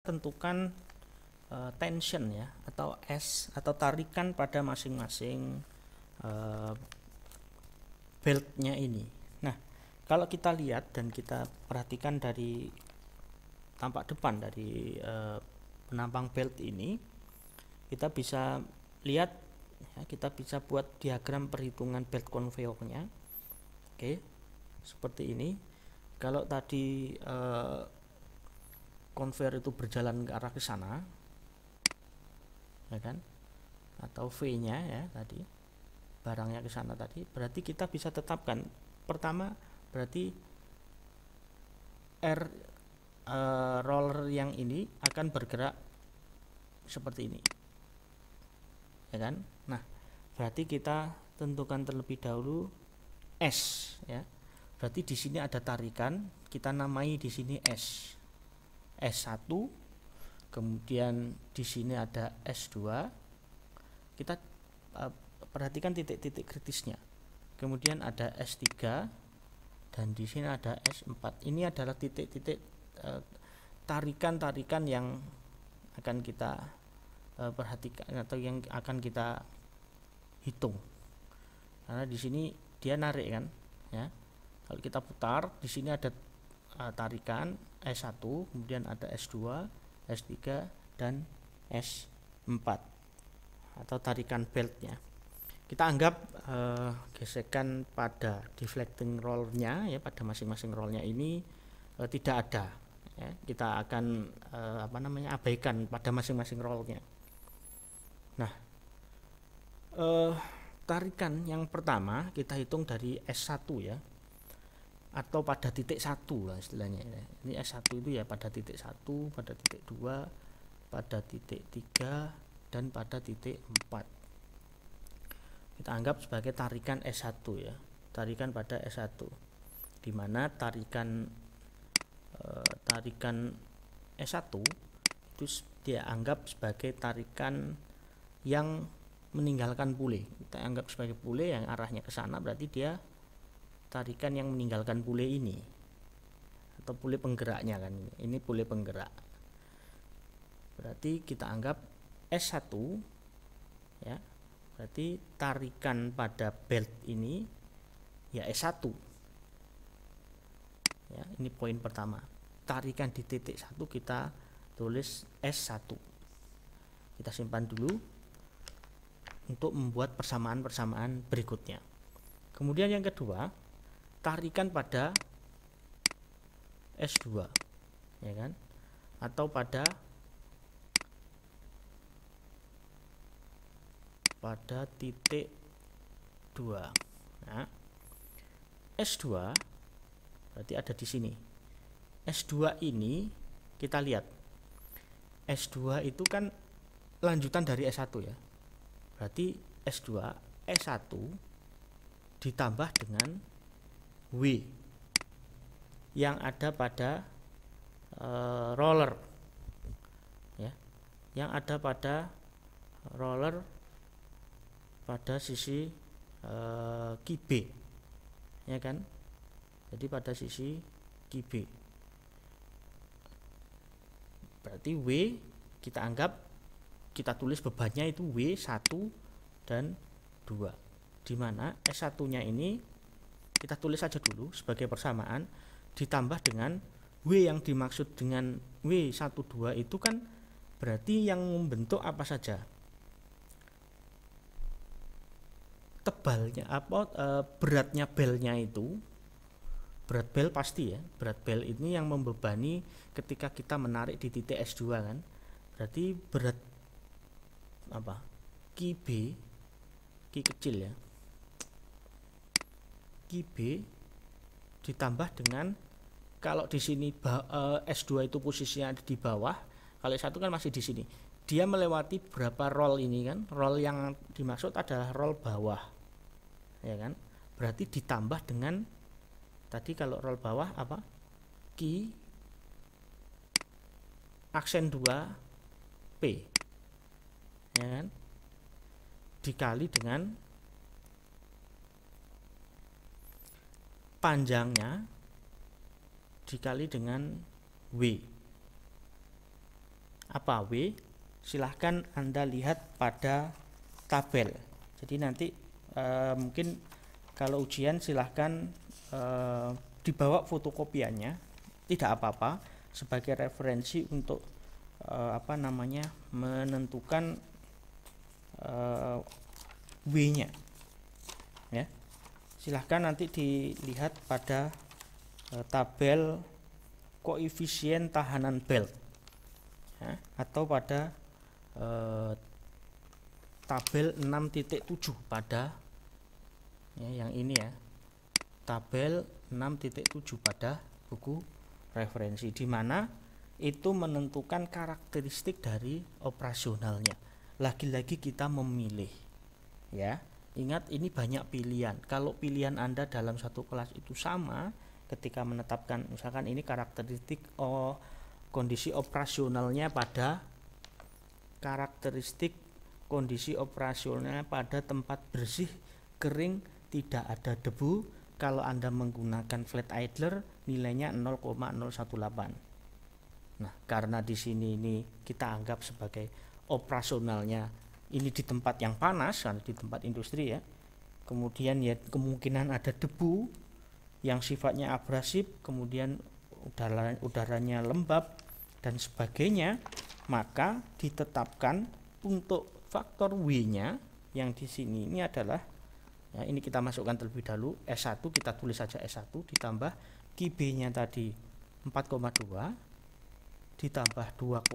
tentukan tension ya, atau S atau tarikan pada masing-masing beltnya ini. Nah, kalau kita lihat dan kita perhatikan dari tampak depan dari penampang belt ini, kita bisa lihat ya, kita bisa buat diagram perhitungan belt conveyornya. Oke, seperti ini. Kalau tadi conveyor itu berjalan ke arah ke sana, ya kan, atau V-nya ya tadi, barangnya ke sana tadi, berarti kita bisa tetapkan pertama berarti roller yang ini akan bergerak seperti ini, ya kan. Nah, berarti kita tentukan terlebih dahulu S ya. Berarti di sini ada tarikan, kita namai di sini S1, kemudian di sini ada S2. Kita perhatikan titik-titik kritisnya. Kemudian ada S3 dan di sini ada S4. Ini adalah titik-titik tarikan-tarikan yang akan kita perhatikan atau yang akan kita hitung. Karena di sini dia narik kan, ya. Kalau kita putar, di sini ada tarikan S1, kemudian ada S2, S3 dan S4 atau tarikan beltnya. Kita anggap gesekan pada deflecting rollnya ya, pada masing-masing rollnya ini tidak ada. Ya, kita akan abaikan pada masing-masing rollnya. Nah, tarikan yang pertama kita hitung dari S1 ya, atau pada titik 1 lah istilahnya. Ini S1 itu ya pada titik 1, pada titik 2, pada titik 3 dan pada titik 4. Kita anggap sebagai tarikan S1 ya, tarikan pada S1, di mana tarikan S1 itu dia anggap sebagai tarikan yang meninggalkan pule. Kita anggap sebagai pule yang arahnya ke sana, berarti dia tarikan yang meninggalkan pule ini, atau pule penggeraknya kan, ini pule penggerak. Berarti kita anggap S1 ya, berarti tarikan pada belt ini ya S1 ya. Ini poin pertama, tarikan di titik 1 kita tulis S1. Kita simpan dulu untuk membuat persamaan-persamaan berikutnya. Kemudian yang kedua, tarikan pada S2 ya kan, atau pada titik 2. Nah, S2 berarti ada di sini. S2 ini kita lihat, S2 itu kan lanjutan dari S1 ya. Berarti S2 S1 ditambah dengan W yang ada pada roller ya, yang ada pada roller pada sisi key B ya kan. Jadi pada sisi key B, berarti W kita anggap, kita tulis bebannya itu W1 dan 2, di mana S1 nya ini kita tulis saja dulu sebagai persamaan, ditambah dengan W yang dimaksud dengan W12 itu kan berarti yang membentuk apa saja, tebalnya beratnya belnya itu, berat bel pasti ya, berat bel ini yang membebani ketika kita menarik di titik S2 kan. Berarti berat Ki B, Ki kecil ya, Ki B ditambah dengan, kalau di sini S2 itu posisinya di bawah, kalau S1 kan masih di sini. Dia melewati berapa roll ini kan? Roll yang dimaksud adalah roll bawah. Ya kan? Berarti ditambah dengan tadi, kalau roll bawah apa? Ki aksen 2 P. Ya kan? Dikali dengan panjangnya dikali dengan W apa W? Silahkan Anda lihat pada tabel. Jadi nanti mungkin kalau ujian silahkan dibawa fotokopiannya, tidak apa-apa, sebagai referensi untuk menentukan W-nya ya. Silahkan nanti dilihat pada tabel koefisien tahanan belt ya, atau pada tabel 6.7 pada ya, yang ini ya, tabel 6.7 pada buku referensi, di mana itu menentukan karakteristik dari operasionalnya. Lagi-lagi kita memilih ya. Ingat, ini banyak pilihan. Kalau pilihan Anda dalam satu kelas itu sama, ketika menetapkan misalkan ini karakteristik kondisi operasionalnya pada tempat bersih, kering, tidak ada debu. Kalau Anda menggunakan flat idler, nilainya 0,018. Nah, karena di sini ini kita anggap sebagai operasionalnya ini di tempat yang panas, kan, di tempat industri ya. Kemudian ya kemungkinan ada debu yang sifatnya abrasif, kemudian udaranya lembab dan sebagainya, maka ditetapkan untuk faktor W-nya yang di sini ini adalah ya, ini kita masukkan terlebih dahulu S1, kita tulis saja S1 ditambah QB-nya tadi 4,2 ditambah 2,5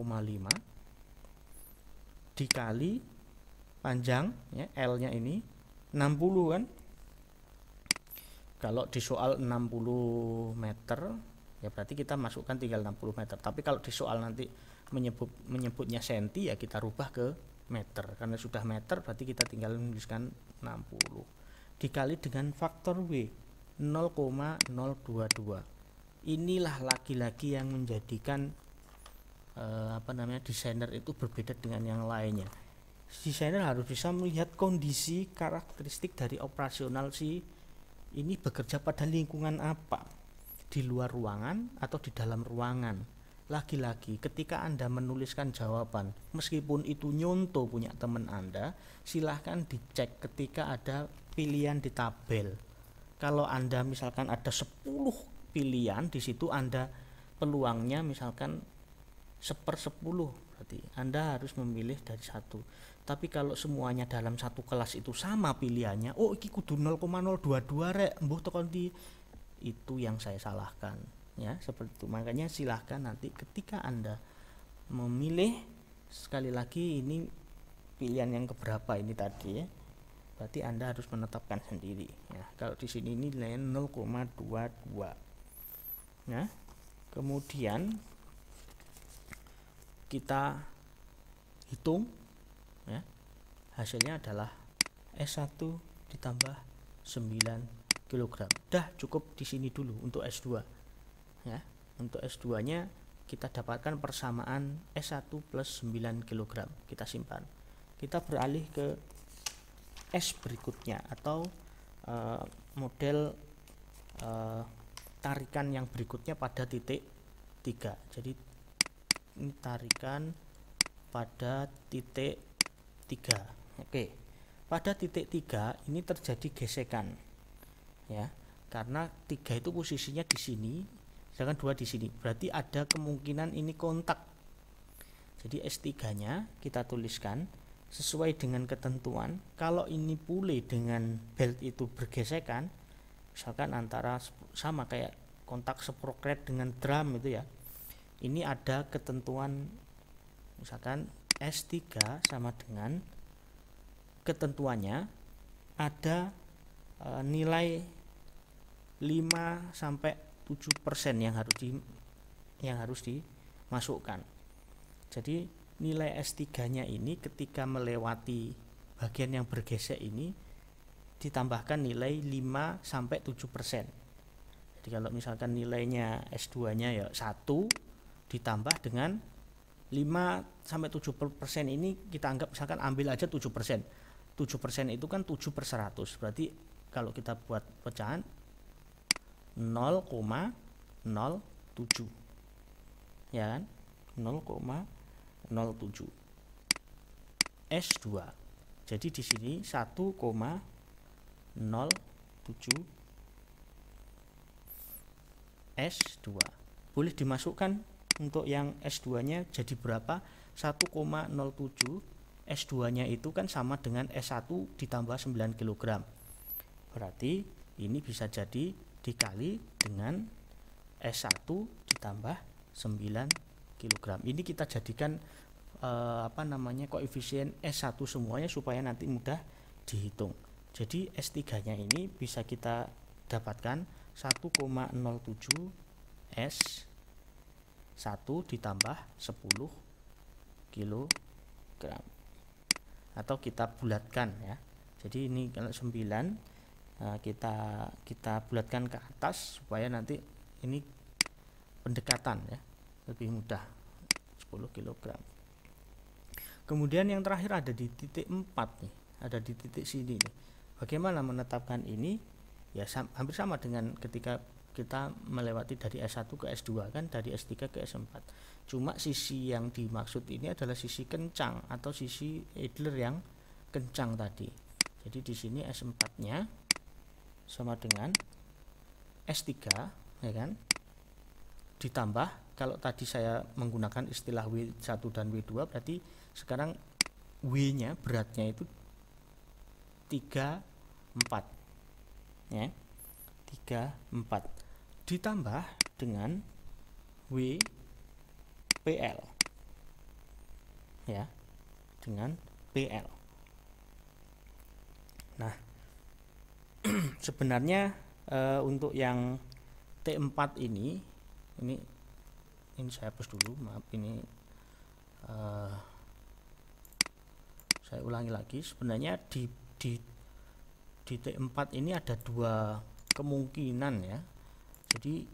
dikali panjang ya, L-nya ini 60 kan. Kalau di soal 60 meter ya berarti kita masukkan tinggal 60 meter. Tapi kalau di soal nanti menyebutnya senti ya kita rubah ke meter. Karena sudah meter berarti kita tinggal menuliskan 60 dikali dengan faktor W 0,022. Inilah lagi-lagi yang menjadikan desainer itu berbeda dengan yang lainnya. Desainer harus bisa melihat kondisi karakteristik dari operasional si ini bekerja pada lingkungan apa, di luar ruangan atau di dalam ruangan. Lagi-lagi ketika Anda menuliskan jawaban, meskipun itu nyontoh punya teman Anda, silahkan dicek ketika ada pilihan di tabel. Kalau Anda misalkan ada 10 pilihan, di situ Anda peluangnya misalkan 1/10, berarti Anda harus memilih dari satu. Tapi kalau semuanya dalam satu kelas itu sama pilihannya, oh iki kudu 0,022 rek, mbuh tekan di, itu yang saya salahkan ya, seperti itu. Makanya silahkan nanti ketika Anda memilih, sekali lagi ini pilihan yang keberapa ini tadi ya, berarti Anda harus menetapkan sendiri ya. Kalau di sini ini nilainya 0,22 ya. Kemudian kita hitung ya, hasilnya adalah S1 ditambah 9 kg. Dah cukup di sini dulu untuk S2 ya. Untuk S2 nya kita dapatkan persamaan S1 plus 9 kg. Kita simpan. Kita beralih ke S berikutnya atau model tarikan yang berikutnya pada titik 3. Jadi ini tarikan pada titik 3. Oke. Pada titik 3 ini terjadi gesekan ya. Karena 3 itu posisinya di sini, sedangkan 2 di sini. Berarti ada kemungkinan ini kontak. Jadi S3-nya kita tuliskan sesuai dengan ketentuan. Kalau ini pule dengan belt itu bergesekan, misalkan antara sama kayak kontak sprocket dengan drum itu ya. Ini ada ketentuan, misalkan S3 sama dengan ketentuannya ada nilai 5-7% yang harus dimasukkan. Jadi nilai S3-nya ini ketika melewati bagian yang bergesek ini ditambahkan nilai 5-7%. Jadi kalau misalkan nilainya S2-nya ya 1 ditambah dengan 5-7% ini kita anggap misalkan ambil aja 7%. 7% itu kan 7/100. Berarti kalau kita buat pecahan 0,07 ya kan, 0,07. S2. Jadi di sini 1,07 S2. Boleh dimasukkan untuk yang S2-nya jadi berapa? 1,07 S2-nya itu kan sama dengan S1 ditambah 9 kg. Berarti ini bisa jadi dikali dengan S1 ditambah 9 kg. Ini kita jadikan koefisien S1 semuanya supaya nanti mudah dihitung. Jadi S3-nya ini bisa kita dapatkan 1,07 S1 ditambah 10 kg. Atau kita bulatkan ya. Jadi ini kalau 9 kita bulatkan ke atas supaya nanti ini pendekatan ya, lebih mudah, 10 kg. Kemudian yang terakhir ada di titik 4 nih, ada di titik sini nih. Bagaimana menetapkan ini? Ya hampir sama dengan ketika kita melewati dari S1 ke S2 kan, dari S3 ke S4. Cuma sisi yang dimaksud ini adalah sisi kencang atau sisi idler yang kencang tadi. Jadi di sini S4-nya sama dengan S3 ya kan, ditambah, kalau tadi saya menggunakan istilah W1 dan W2, berarti sekarang W-nya beratnya itu 34 ya, 34 ditambah dengan WPL ya, dengan PL. Nah sebenarnya untuk yang T4 ini saya hapus dulu, maaf, ini saya ulangi lagi. Sebenarnya di T4 ini ada dua kemungkinan ya. Jadi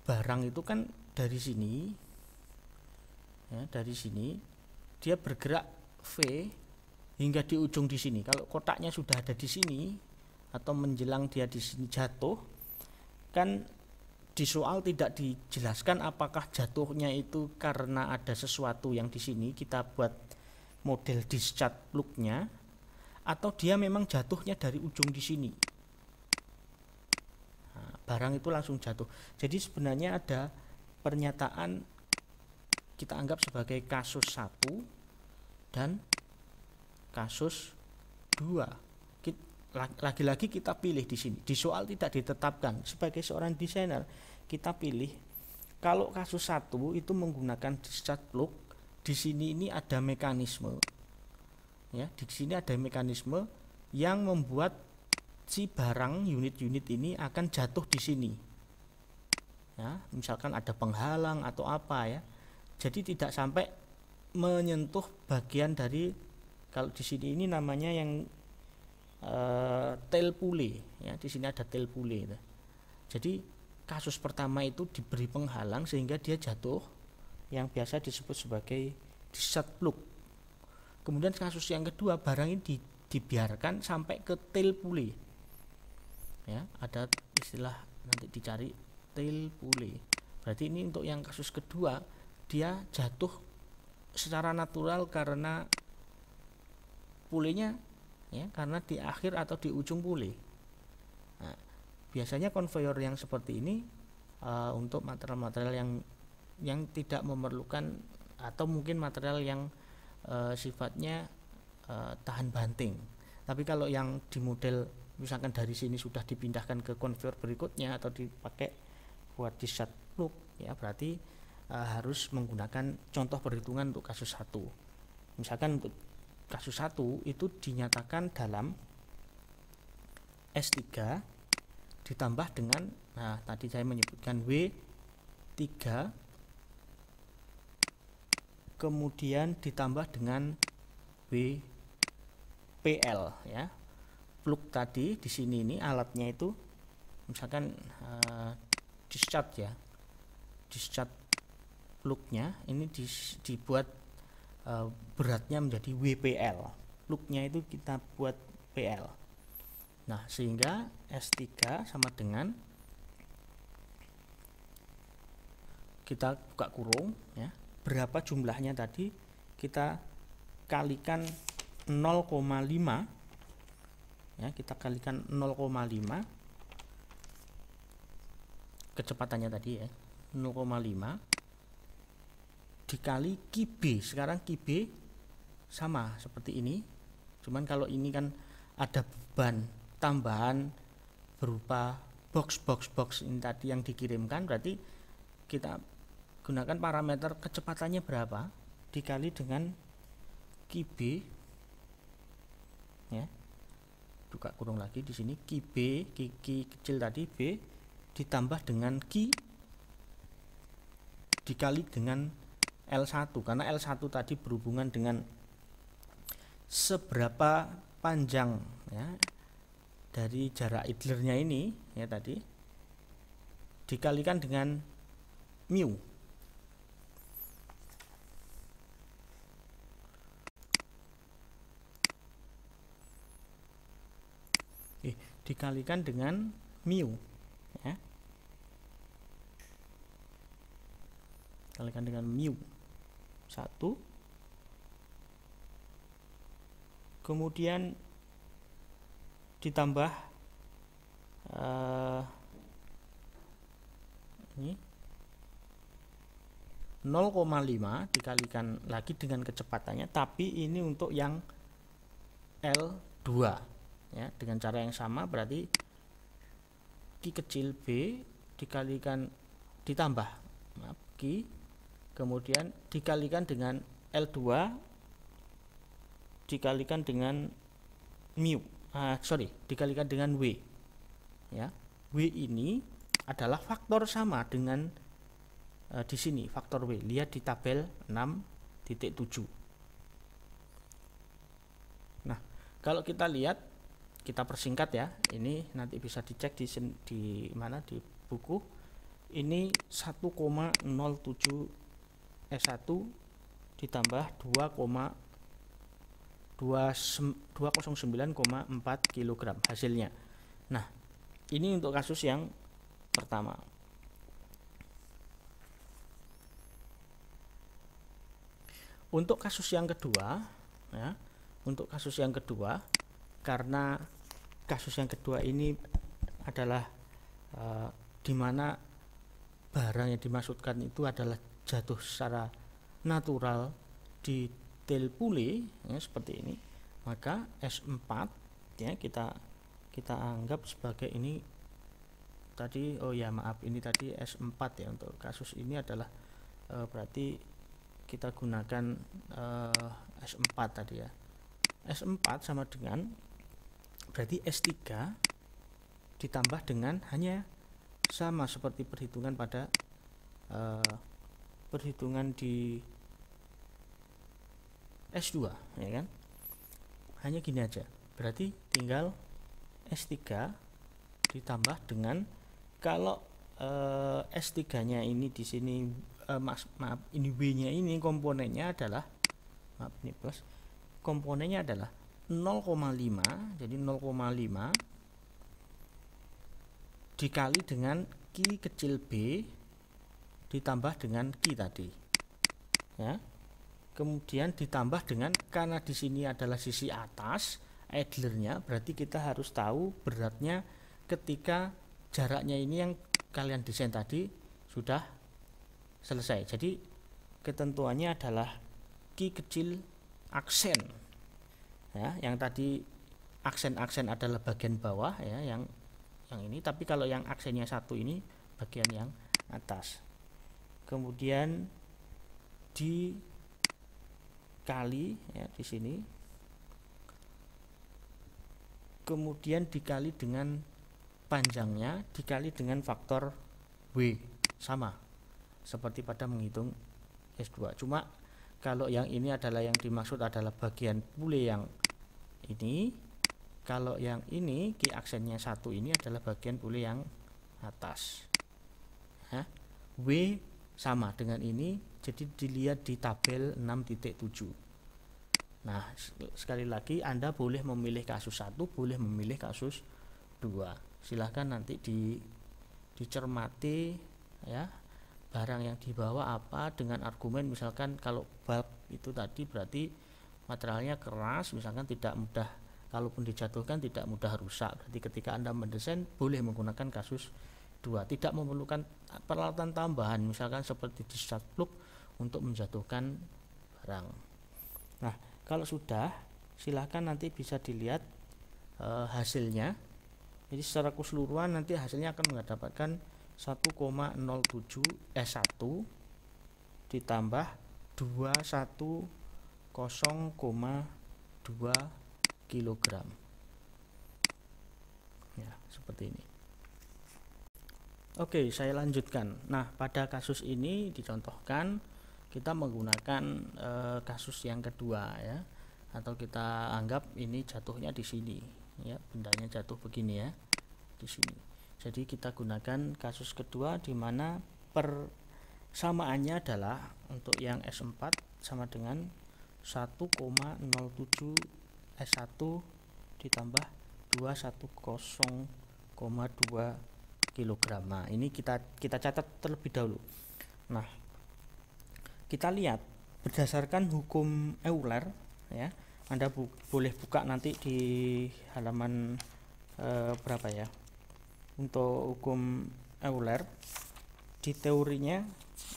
barang itu kan dari sini ya, dari sini dia bergerak V hingga di ujung di sini. Kalau kotaknya sudah ada di sini atau menjelang dia di sini jatuh, kan di soal tidak dijelaskan apakah jatuhnya itu karena ada sesuatu yang di sini kita buat model discharge plug-nya, atau dia memang jatuhnya dari ujung di sini. Nah, barang itu langsung jatuh. Jadi sebenarnya ada pernyataan kita anggap sebagai kasus 1 dan kasus 2. Lagi-lagi kita pilih di sini. Di soal tidak ditetapkan. Sebagai seorang desainer, kita pilih kalau kasus 1 itu menggunakan discharge plug, di sini ini ada mekanisme. Ya, di sini ada mekanisme yang membuat si barang unit-unit ini akan jatuh di sini. Ya, misalkan ada penghalang atau apa ya. Jadi tidak sampai menyentuh bagian dari, kalau di sini ini namanya yang tail pulley ya, di sini ada tail pulley. Jadi kasus pertama itu diberi penghalang sehingga dia jatuh, yang biasa disebut sebagai discharge plug. Kemudian kasus yang kedua, barang ini dibiarkan sampai ke tail pulley ya, ada istilah nanti dicari tail pulley. Berarti ini untuk yang kasus kedua, dia jatuh secara natural karena pulley-nya ya, karena di akhir atau di ujung pulley. Nah, biasanya konveyor yang seperti ini untuk material-material yang tidak memerlukan, atau mungkin material yang sifatnya tahan banting. Tapi kalau yang di model misalkan dari sini sudah dipindahkan ke konveyor berikutnya atau dipakai buat discharge plug ya, berarti harus menggunakan contoh perhitungan untuk kasus 1. Misalkan untuk kasus 1 itu dinyatakan dalam S3 ditambah dengan, nah tadi saya menyebutkan W3 kemudian ditambah dengan WPL ya. Plug tadi di sini ini alatnya itu misalkan discharge ya. Discharge plugnya ini dibuat beratnya menjadi WPL, plugnya itu kita buat PL. Nah sehingga S3 sama dengan, kita buka kurung ya, berapa jumlahnya tadi, kita kalikan 0,5 ya, kita kalikan 0,5 kecepatannya tadi ya, 0,5 dikali QB. Sekarang QB sama seperti ini, cuman kalau ini kan ada beban tambahan berupa box ini tadi yang dikirimkan, berarti kita gunakan parameter kecepatannya berapa dikali dengan QB ya, buka kurung lagi di sini, QB, Q kecil tadi, B ditambah dengan Q dikali dengan L1, karena L1 tadi berhubungan dengan seberapa panjang ya dari jarak idlernya ini ya tadi, dikalikan dengan mu. Dikalikan dengan mu ya, kalikan dengan mu 1, kemudian ditambah ini 0,5 dikalikan lagi dengan kecepatannya, tapi ini untuk yang L2 ya, dengan cara yang sama, berarti Q kecil B dikalikan ditambah Q, kemudian dikalikan dengan L2 dikalikan dengan mu, dikalikan dengan W ya. W ini adalah faktor sama dengan di sini faktor W, lihat di tabel 6.7. Nah, kalau kita lihat, kita persingkat ya, ini nanti bisa dicek di mana di buku. Ini 1,07 S1 ditambah 209,4 kg hasilnya. Nah, ini untuk kasus yang pertama. Untuk kasus yang kedua ya, untuk kasus yang kedua, karena kasus yang kedua ini adalah di mana barang yang dimaksudkan itu adalah jatuh secara natural di tel pule ya, seperti ini, maka S4 ya kita anggap sebagai ini tadi, ini tadi S4 ya. Untuk kasus ini adalah berarti kita gunakan S4 tadi ya. S4 sama dengan berarti S3 ditambah dengan, hanya sama seperti perhitungan pada perhitungan di S2 ya kan, hanya gini aja, berarti tinggal S3 ditambah dengan, kalau S3 nya ini di sini ini W nya ini komponennya adalah, ini plus, komponennya adalah 0,5, jadi 0,5 dikali dengan Q kecil B ditambah dengan Q tadi ya, kemudian ditambah dengan, karena di sini adalah sisi atas idlernya, berarti kita harus tahu beratnya ketika jaraknya ini yang kalian desain tadi sudah selesai. Jadi ketentuannya adalah Q kecil aksen ya, yang tadi aksen adalah bagian bawah ya, yang ini, tapi kalau yang aksennya satu ini bagian yang atas, kemudian dikali ya di sini, kemudian dikali dengan panjangnya dikali dengan faktor W, sama seperti pada menghitung S2. Cuma kalau yang ini adalah yang dimaksud adalah bagian pule yang ini, kalau yang ini Q aksennya satu ini adalah bagian pule yang atas ya. W sama dengan ini, jadi dilihat di tabel 6.7. Nah, sekali lagi Anda boleh memilih kasus 1, boleh memilih kasus 2. Silahkan nanti dicermati ya, barang yang dibawa apa, dengan argumen misalkan kalau bulk itu tadi berarti materialnya keras, misalkan tidak mudah, kalaupun dijatuhkan tidak mudah rusak. Berarti ketika Anda mendesain boleh menggunakan kasus 2, tidak memerlukan peralatan tambahan misalkan seperti discharge plug untuk menjatuhkan barang. Nah, kalau sudah, silahkan nanti bisa dilihat hasilnya. Jadi secara keseluruhan nanti hasilnya akan mendapatkan 1,07 S1 ditambah 210,2 kg. Ya, seperti ini. Oke, saya lanjutkan. Nah, pada kasus ini dicontohkan kita menggunakan kasus yang kedua ya, atau kita anggap ini jatuhnya di sini ya, bendanya jatuh begini ya, di sini. Jadi kita gunakan kasus kedua di mana persamaannya adalah untuk yang S4 sama dengan 1,07 S1 ditambah 210,2 kg. Nah, ini kita catat terlebih dahulu. Nah, kita lihat berdasarkan hukum Euler ya. Anda boleh buka nanti di halaman berapa ya? Untuk hukum Euler di teorinya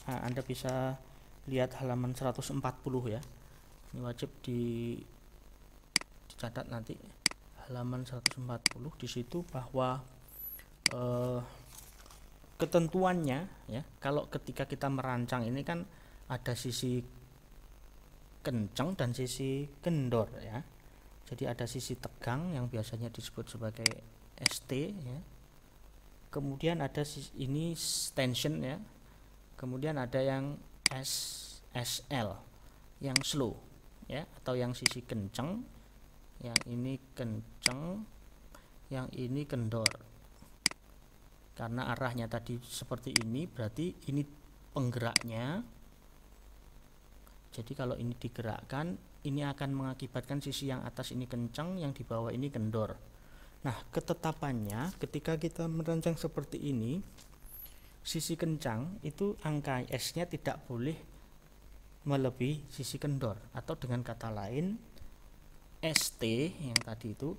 Anda bisa lihat halaman 140 ya. Ini wajib dicatat nanti halaman 140. Di situ bahwa ketentuannya ya, kalau ketika kita merancang ini kan ada sisi kencang dan sisi kendor ya. Jadi ada sisi tegang yang biasanya disebut sebagai ST ya. Kemudian ada ini tension ya. Kemudian ada yang SL yang slow ya, atau yang sisi kencang. Yang ini kencang, yang ini kendor. Karena arahnya tadi seperti ini, berarti ini penggeraknya. Jadi kalau ini digerakkan, ini akan mengakibatkan sisi yang atas ini kencang, yang di bawah ini kendor. Nah, ketetapannya ketika kita merancang seperti ini, sisi kencang itu angka S-nya tidak boleh melebihi sisi kendor, atau dengan kata lain ST yang tadi itu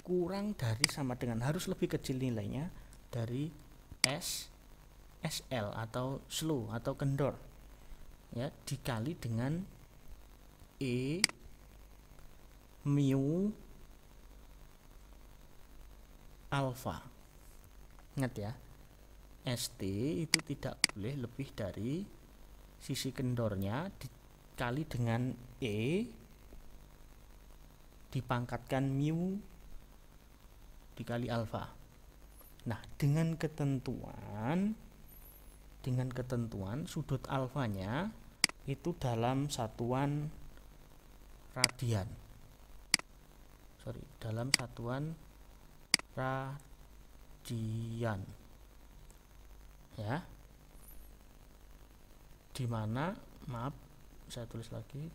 kurang dari sama dengan, harus lebih kecil nilainya dari SL atau slow atau kendor ya, dikali dengan E mu alfa. Ingat ya, ST itu tidak boleh lebih dari sisi kendornya dikali dengan E dipangkatkan mu dikali alfa. Nah, dengan ketentuan sudut alfanya itu dalam satuan radian. Dalam satuan radian. Ya. Di mana, maaf, saya tulis lagi.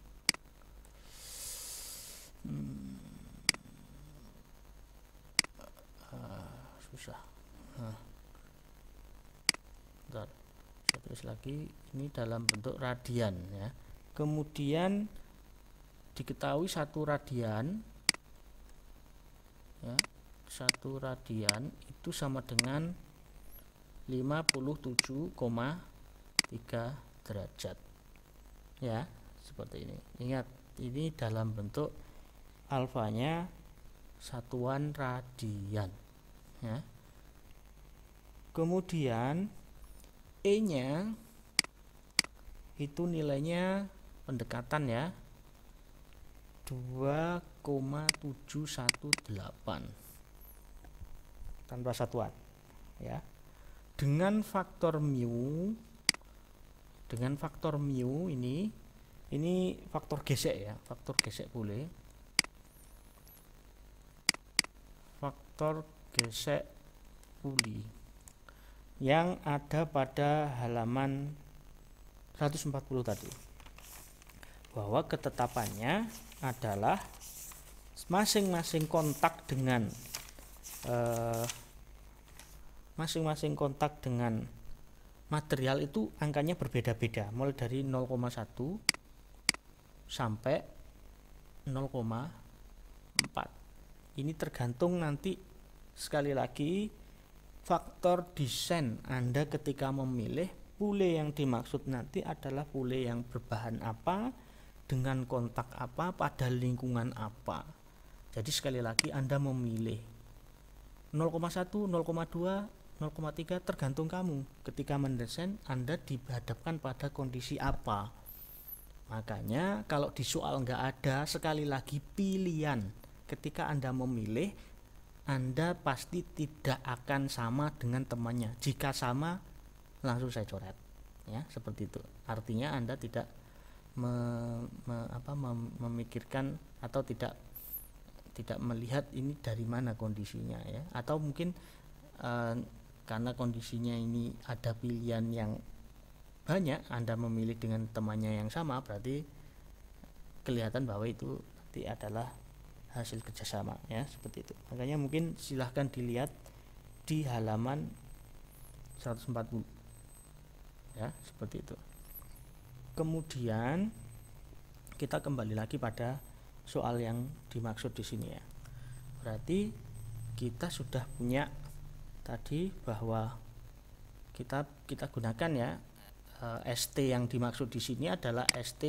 Susah. Bentar, saya tulis lagi, ini dalam bentuk radian ya. Kemudian diketahui satu radian ya, satu radian itu sama dengan 57,3 derajat ya, seperti ini. Ingat, ini dalam bentuk alfanya satuan radian ya. Kemudian E nya itu nilainya pendekatan ya, 2,718 tanpa satuan ya. Dengan faktor mu ini faktor gesek ya, faktor gesek boleh, faktor gesek puli yang ada pada halaman 140 tadi, bahwa ketetapannya adalah masing-masing kontak dengan material itu angkanya berbeda-beda, mulai dari 0,1 sampai 0,4. Ini tergantung nanti, sekali lagi, faktor desain Anda ketika memilih pule yang dimaksud nanti adalah pule yang berbahan apa, dengan kontak apa, pada lingkungan apa. Jadi sekali lagi Anda memilih 0,1, 0,2, 0,3 tergantung kamu. Ketika mendesain Anda dihadapkan pada kondisi apa. Makanya kalau di soal nggak ada, sekali lagi pilihan. Ketika Anda memilih, Anda pasti tidak akan sama dengan temannya. Jika sama, langsung saya coret. Ya, seperti itu. Artinya Anda tidak memikirkan atau tidak melihat ini dari mana kondisinya, ya. Atau mungkin karena kondisinya ini ada pilihan yang banyak, Anda memilih dengan temannya yang sama, berarti kelihatan bahwa itu nanti adalah hasil kerjasama, ya, seperti itu. Makanya mungkin silahkan dilihat di halaman 140, ya, seperti itu. Kemudian kita kembali lagi pada soal yang dimaksud di sini, ya. Berarti kita sudah punya tadi bahwa kita gunakan, ya, ST yang dimaksud di sini adalah ST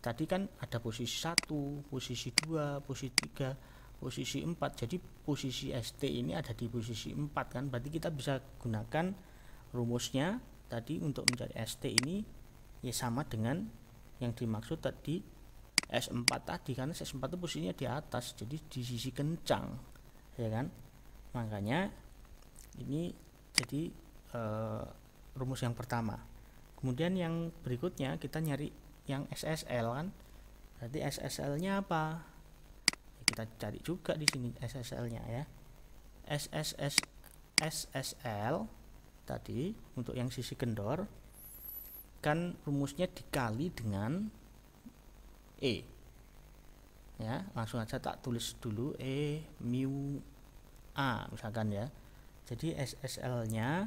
tadi kan ada posisi 1, posisi 2, posisi 3, posisi 4. Jadi posisi ST ini ada di posisi 4 kan. Berarti kita bisa gunakan rumusnya tadi untuk mencari ST ini, ya, sama dengan yang dimaksud tadi S4 tadi, karena S4 itu posisinya di atas, jadi di sisi kencang, ya kan. Makanya ini jadi rumus yang pertama. Kemudian yang berikutnya kita nyari yang SSL kan. Berarti SSL-nya apa? Ya, kita cari juga di sini SSL-nya, ya. SSL tadi untuk yang sisi kendor kan rumusnya dikali dengan E, ya. Langsung aja tak tulis dulu E mu A misalkan, ya. Jadi SSL-nya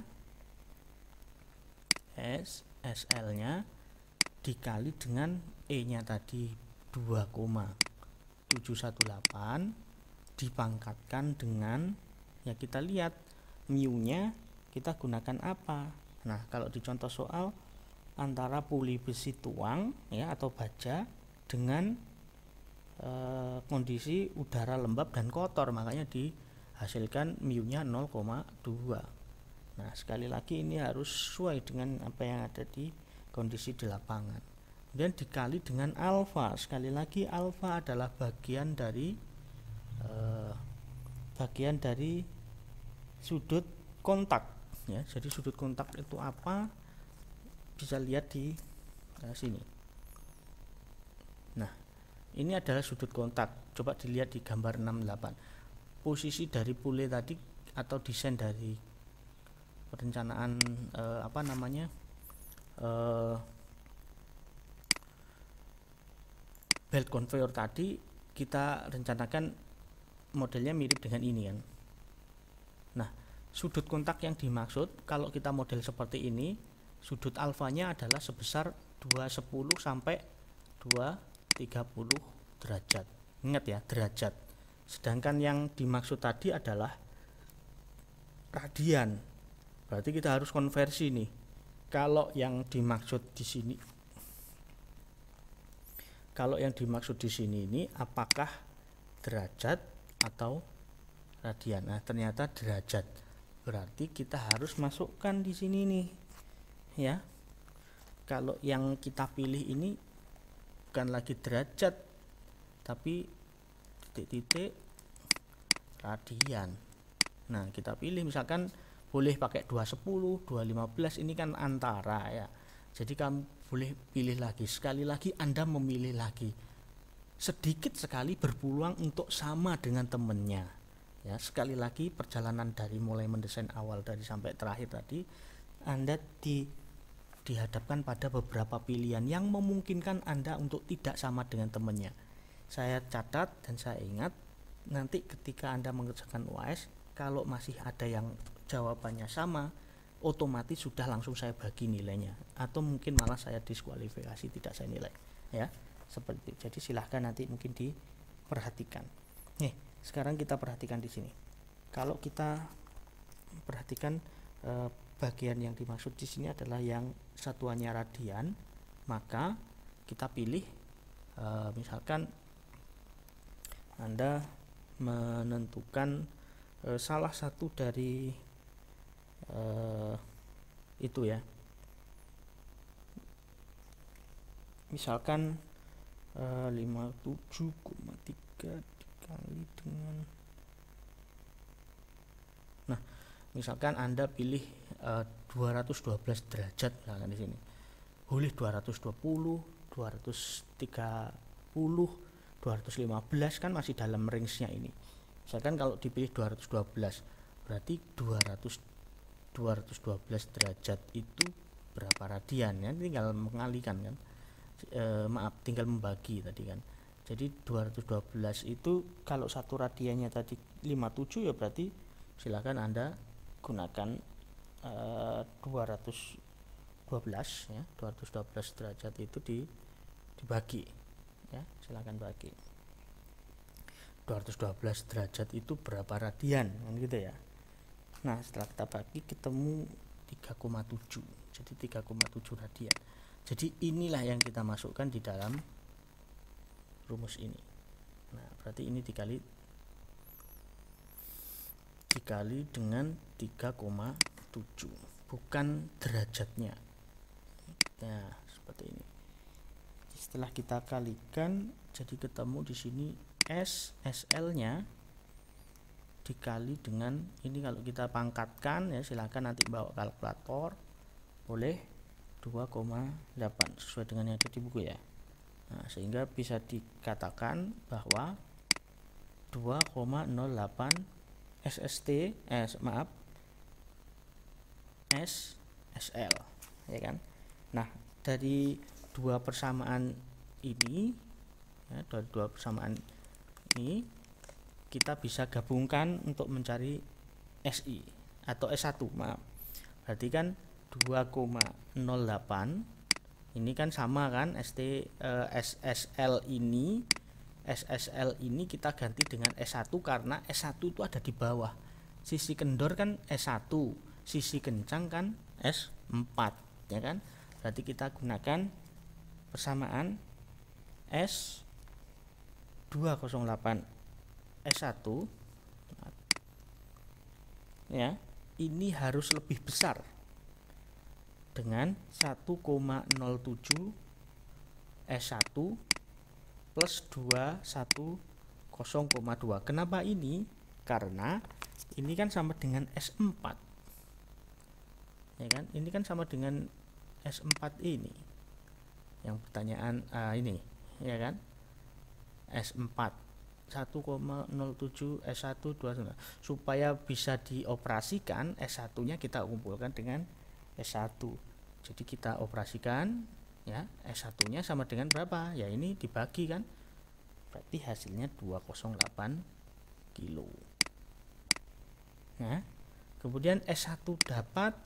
dikali dengan E-nya tadi 2,718 dipangkatkan dengan, ya, kita lihat mu-nya kita gunakan apa. Nah, kalau di contoh soal antara puli besi tuang, ya, atau baja dengan kondisi udara lembab dan kotor, makanya dihasilkan mu-nya 0,2. Nah, sekali lagi ini harus sesuai dengan apa yang ada di kondisi di lapangan. Kemudian dikali dengan alfa. Sekali lagi alfa adalah bagian dari sudut kontak, ya. Jadi sudut kontak itu apa? Bisa lihat di sini. Nah, ini adalah sudut kontak. Coba dilihat di gambar 68. Posisi dari pule tadi atau desain dari perencanaan belt conveyor tadi, kita rencanakan modelnya mirip dengan ini kan. Nah, sudut kontak yang dimaksud kalau kita model seperti ini, sudut alfanya adalah sebesar 210 sampai 230 derajat. Ingat, ya, derajat. Sedangkan yang dimaksud tadi adalah radian. Berarti kita harus konversi nih. Kalau yang dimaksud di sini, ini apakah derajat atau radian? Nah, ternyata derajat. Berarti kita harus masukkan di sini nih, ya. Kalau yang kita pilih ini bukan lagi derajat, tapi titik-titik radian. Nah, kita pilih misalkan boleh pakai 210, 215, ini kan antara, ya. Jadi kamu boleh pilih lagi. Sekali lagi Anda memilih lagi. Sedikit sekali berpeluang untuk sama dengan temennya, ya. Sekali lagi perjalanan dari mulai mendesain awal dari sampai terakhir tadi, Anda dihadapkan pada beberapa pilihan yang memungkinkan Anda untuk tidak sama dengan temennya. Saya catat dan saya ingat, nanti ketika Anda mengerjakan UAS, kalau masih ada yang jawabannya sama, otomatis sudah langsung saya bagi nilainya, atau mungkin malah saya diskualifikasi, tidak saya nilai, ya seperti itu. Jadi silahkan nanti mungkin diperhatikan. Nih sekarang kita perhatikan di sini. Kalau kita perhatikan bagian yang dimaksud di sini adalah yang satuannya radian, maka kita pilih misalkan Anda menentukan salah satu dari itu ya, misalkan 57,3 dikali dengan, nah misalkan Anda pilih 212 derajat misalkan di sini, boleh 220, 230, 215 kan masih dalam range-nya ini. Misalkan kalau dipilih 212 berarti 212 derajat itu berapa radian ya, tinggal mengalikan kan, tinggal membagi tadi kan. Jadi 212 itu kalau satu radiannya tadi 57 ya berarti silakan Anda gunakan 212 ya, 212 derajat itu dibagi ya, silakan bagi 212 derajat itu berapa radian kan gitu ya. Nah setelah kita bagi ketemu 3,7, jadi 3,7 radian. Jadi inilah yang kita masukkan di dalam rumus ini. Nah berarti ini dikali dengan 3,7, bukan derajatnya. Nah seperti ini. Setelah kita kalikan jadi ketemu di sini SL nya dikali dengan ini, kalau kita pangkatkan ya silakan nanti bawa kalkulator, boleh 2,8 sesuai dengan yang ada di buku ya. Nah, sehingga bisa dikatakan bahwa 2,08 SL ya kan. Nah dari dua persamaan ini ya, dari dua persamaan ini kita bisa gabungkan untuk mencari SI atau S1, maaf. Berarti kan 2,08 ini kan sama kan, SSL ini kita ganti dengan S1 karena S1 itu ada di bawah. Sisi kendor kan S1, sisi kencang kan S4 ya kan. Berarti kita gunakan persamaan S208 S1 ya, ini harus lebih besar dengan 1,07 S1 plus 210,2. Kenapa ini? Karena ini kan sama dengan S4 ya kan, ini kan sama dengan S4 ini yang pertanyaan ini ya kan, S4 1,07 S1 2, supaya bisa dioperasikan S1 nya kita kumpulkan dengan S1. Jadi kita operasikan ya, S1 nya sama dengan berapa ya, ini dibagi kan, berarti hasilnya 208 kilo. Nah kemudian S1 dapat,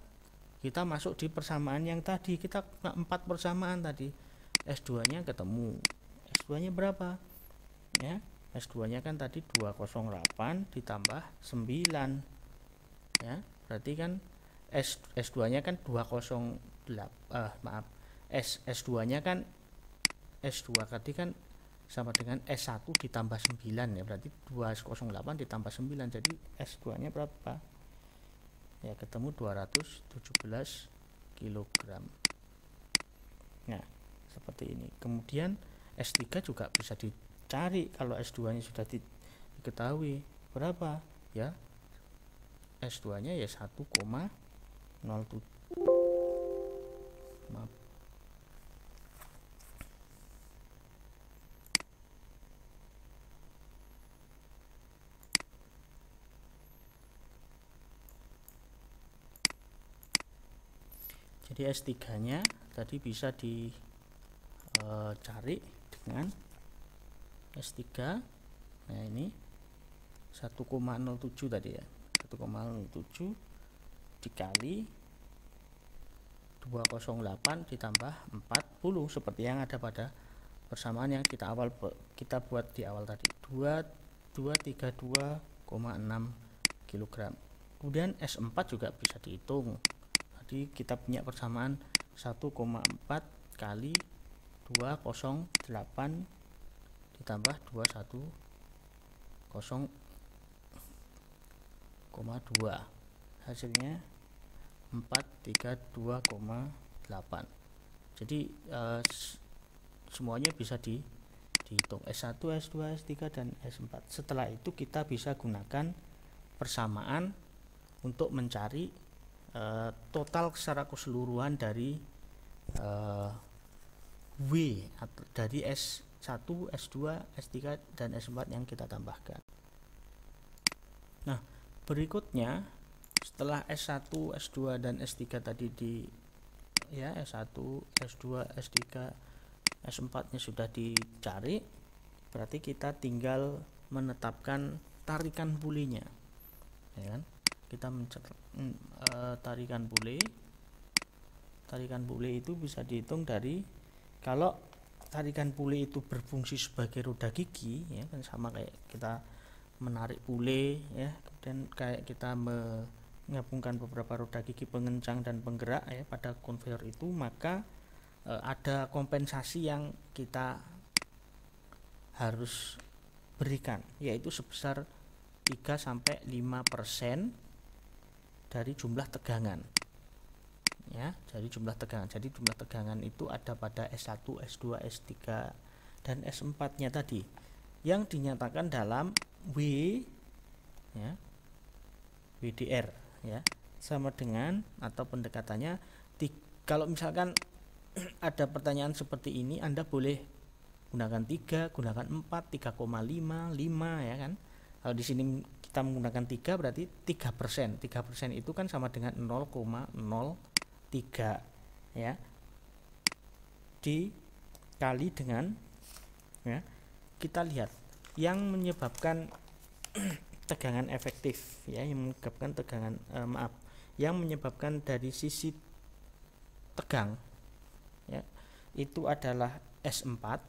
kita masuk di persamaan yang tadi, kita 4 persamaan tadi, S2 nya ketemu, S2 nya berapa ya, S2 nya kan tadi 208 ditambah 9 ya, berarti kan S2 nya kan 208 S2 nya kan S2 tadi kan sama dengan S1 ditambah 9 ya, berarti 208 ditambah 9, jadi S2 nya berapa ya, ketemu 217 kg. Nah seperti ini. Kemudian S3 juga bisa dicari, kalau S2 nya sudah diketahui berapa ya, S2 nya ya 1,07, maaf, jadi S3 nya tadi bisa dicari dengan S3. Nah ini 1,07 tadi ya, 1,07 dikali 208 ditambah 40 seperti yang ada pada persamaan yang kita buat di awal tadi, 2232,6 kg. Kemudian S4 juga bisa dihitung. Tadi kita punya persamaan 1,4 kali 208 ditambah 210,2, hasilnya 432,8. Jadi semuanya bisa dihitung, S1, S2, S3, dan S4. Setelah itu kita bisa gunakan persamaan untuk mencari total secara keseluruhan dari W dari S1, S2, S3, dan S4 yang kita tambahkan. Nah, berikutnya setelah S1, S2, dan S3 tadi S1, S2, S3, S4 nya sudah dicari, berarti kita tinggal menetapkan tarikan bulenya, ya kan? Kita tarikan bule itu bisa dihitung dari, kalau tarikan bule itu berfungsi sebagai roda gigi, ya kan, sama kayak kita menarik bule, ya, kemudian kayak kita menggabungkan beberapa roda gigi pengencang dan penggerak, ya, pada konveyor itu, maka ada kompensasi yang kita harus berikan, yaitu sebesar 3-5% dari jumlah tegangan, ya, dari jumlah tegangan. Jadi jumlah tegangan itu ada pada S1, S2, S3, dan S4 nya tadi, yang dinyatakan dalam WDR, ya, sama dengan, atau pendekatannya, kalau misalkan ada pertanyaan seperti ini, Anda boleh gunakan 3, gunakan 4, 3,5, 5, ya kan. Kalau di sini kita menggunakan 3, berarti 3%. 3% itu kan sama dengan 0,03, ya, dikali dengan, ya, kita lihat yang menyebabkan tegangan efektif, ya, yang menyebabkan tegangan yang menyebabkan dari sisi tegang, ya, itu adalah S4.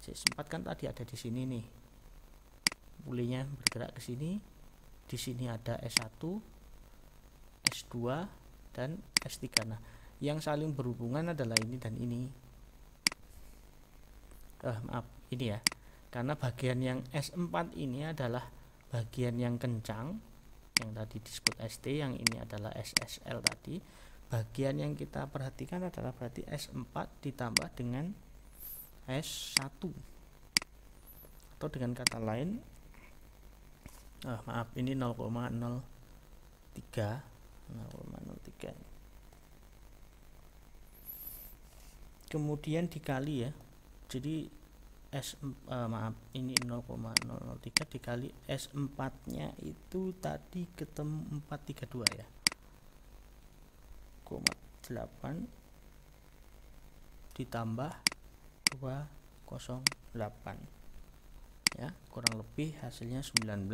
S4 kan tadi ada di sini nih, bulenya bergerak ke sini, di sini ada S1, S2, dan S3. Nah, yang saling berhubungan adalah ini dan ini. Ini ya, karena bagian yang S4 ini adalah bagian yang kencang, yang tadi disebut ST, yang ini adalah SSL tadi. Bagian yang kita perhatikan adalah berarti S4 ditambah dengan S1, atau dengan kata lain, ini 0,03, kemudian dikali, ya, jadi ini 0,003 dikali S4 nya itu tadi ketemu 432, ya, 8 ditambah 208, ya, kurang lebih hasilnya 19,2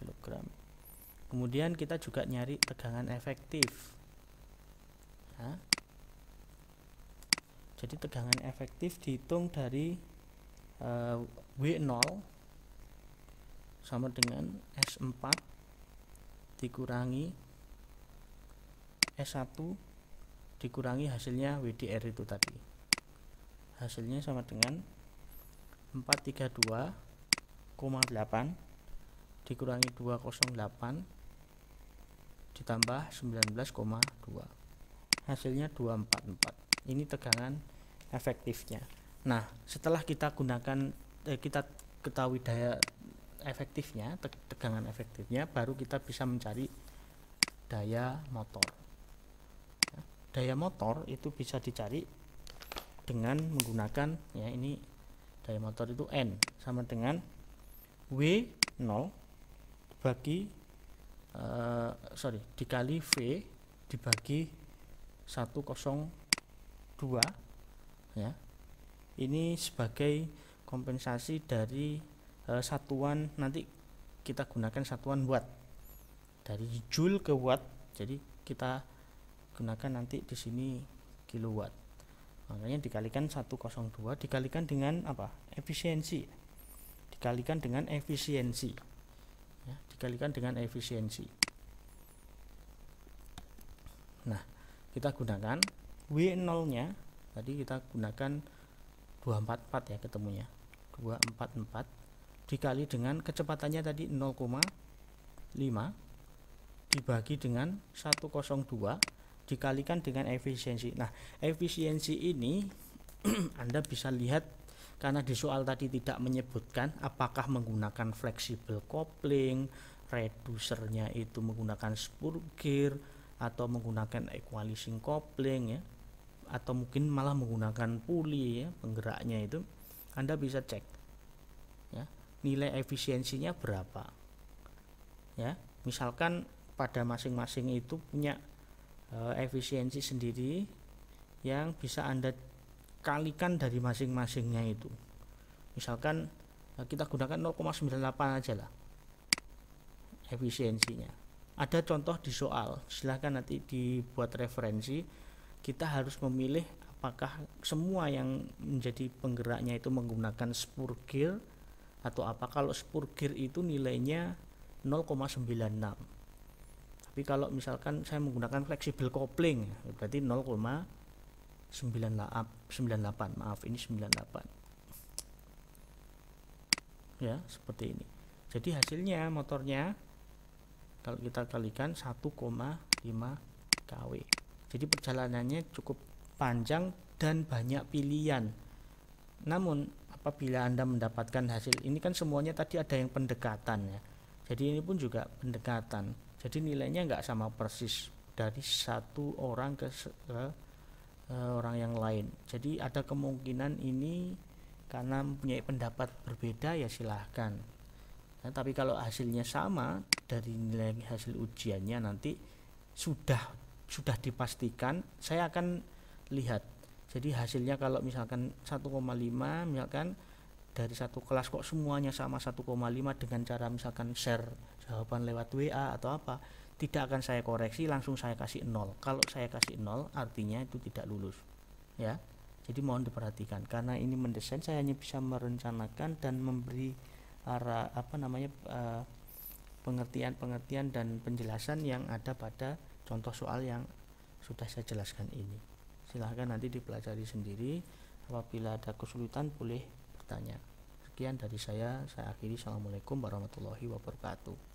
kg. Kemudian kita juga nyari tegangan efektif, ya. Jadi tegangan efektif dihitung dari W0 sama dengan S4 dikurangi S1 dikurangi hasilnya WDR itu tadi. Hasilnya sama dengan 432,8 dikurangi 208 ditambah 19,2, hasilnya 244. Ini tegangan efektifnya. Nah, setelah kita gunakan kita ketahui daya efektifnya, tegangan efektifnya, baru kita bisa mencari daya motor. Daya motor itu bisa dicari dengan menggunakan, ya, ini daya motor itu N sama dengan W0 dikali V dibagi 102, ya. Ini sebagai kompensasi dari satuan, nanti kita gunakan satuan watt, dari joule ke watt. Jadi kita gunakan nanti di sini kilowatt. Makanya dikalikan 102 dikalikan dengan apa? Efisiensi. Dikalikan dengan efisiensi. Ya, dikalikan dengan efisiensi. Nah, kita gunakan W0-nya tadi kita gunakan 244 ya ketemunya. 244 dikali dengan kecepatannya tadi 0,5 dibagi dengan 102 dikalikan dengan efisiensi. Nah, efisiensi ini Anda bisa lihat karena di soal tadi tidak menyebutkan apakah menggunakan flexible coupling, reducernya itu menggunakan spur gear atau menggunakan equalizing coupling ya, atau mungkin malah menggunakan pulley ya, penggeraknya itu. Anda bisa cek ya, nilai efisiensinya berapa. Ya, misalkan pada masing-masing itu punya efisiensi sendiri yang bisa Anda kalikan dari masing-masingnya itu. Misalkan kita gunakan 0,98 aja lah efisiensinya. Ada contoh di soal, silahkan nanti dibuat referensi. Kita harus memilih apakah semua yang menjadi penggeraknya itu menggunakan spur gear atau apa. Kalau spur gear itu nilainya 0,96. Tapi kalau misalkan saya menggunakan flexible coupling berarti 0,98. Maaf, ini 98. Ya, seperti ini. Jadi hasilnya motornya kalau kita kalikan 1,5 kW. Jadi perjalanannya cukup panjang dan banyak pilihan. Namun apabila Anda mendapatkan hasil ini kan semuanya tadi ada yang pendekatan ya. Jadi ini pun juga pendekatan. Jadi nilainya nggak sama persis dari satu orang ke orang yang lain. Jadi ada kemungkinan ini karena mempunyai pendapat berbeda ya silahkan. Nah, tapi kalau hasilnya sama dari nilai hasil ujiannya nanti sudah dipastikan, saya akan lihat. Jadi hasilnya kalau misalkan 1,5 misalkan dari satu kelas kok semuanya sama 1,5 dengan cara misalkan share jawaban lewat WA atau apa, tidak akan saya koreksi, langsung saya kasih 0. Kalau saya kasih 0 artinya itu tidak lulus. Ya. Jadi mohon diperhatikan karena ini mendesain saya hanya bisa merencanakan dan memberi arah pengertian dan penjelasan yang ada pada contoh soal yang sudah saya jelaskan ini. Silahkan nanti dipelajari sendiri. Apabila ada kesulitan boleh bertanya. Sekian dari saya akhiri. Assalamualaikum warahmatullahi wabarakatuh.